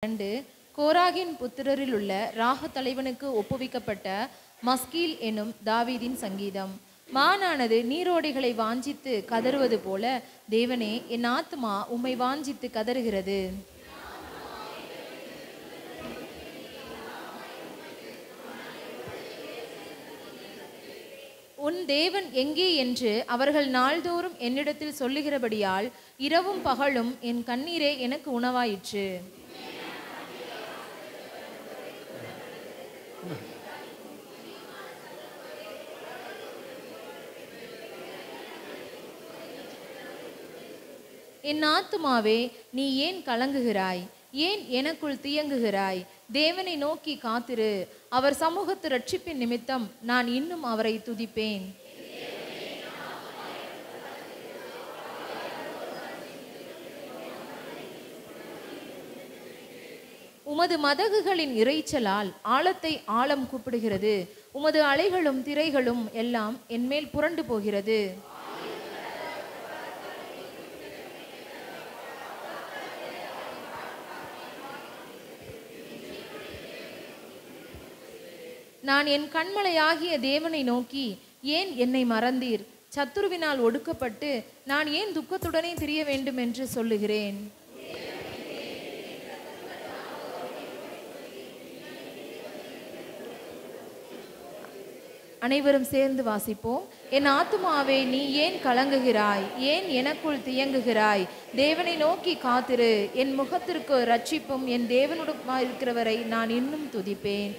2 கோராகின் புத்திரரில் உள்ள ராக தலைவனுக்கு ஒப்புவிக்கப்பட்ட மஸ்கீல் எனும் தாவீதின் சங்கீதம். மானானது நீரோடைகளை வாஞ்சித்து கதறுவது போல, தேவனே, என் ஆத்துமா உம்மை வாஞ்சித்து கதறுகிறது. உன் தேவன் எங்கே என்று அவர்கள் நாள்தோறும் என்னிடத்தில் சொல்லுகிறபடியால் இரவும் பகலும் என் கண்ணீரே எனக்கு உணவாயிற்று. என் ஆத்துமாவே, நீ ஏன் கலங்குகிறாய்? ஏன் எனக்குள் தியங்குகிறாய்? தேவனை நோக்கி காத்திரு. அவர் சமூகத்து ரட்சிப்பின் நிமித்தம் நான் இன்னும் அவரை துதிப்பேன். உமது மதகுகளின் இறைச்சலால் ஆழத்தை ஆழம் கூப்பிடுகிறது. உமது அலைகளும் திரைகளும் எல்லாம் என்மேல் புரண்டு போகிறது. நான் என் கண்மலையாகிய தேவனை நோக்கி, ஏன் என்னை மறந்தீர்? சத்துருவினால் ஒடுக்கப்பட்டு நான் ஏன் துக்கத்துடனே திரிய வேண்டும் என்று சொல்லுகிறேன். அனைவரும் சேர்ந்து வாசிப்போம். என் ஆத்துமாவே, நீ ஏன் கலங்குகிறாய்? ஏன் எனக்குள் தியங்குகிறாய்? தேவனை நோக்கி காத்திரு. என் முகத்திற்கு ரட்சிப்பும் என் தேவனுடன் இருக்கிறவரை நான் இன்னும் துதிப்பேன்.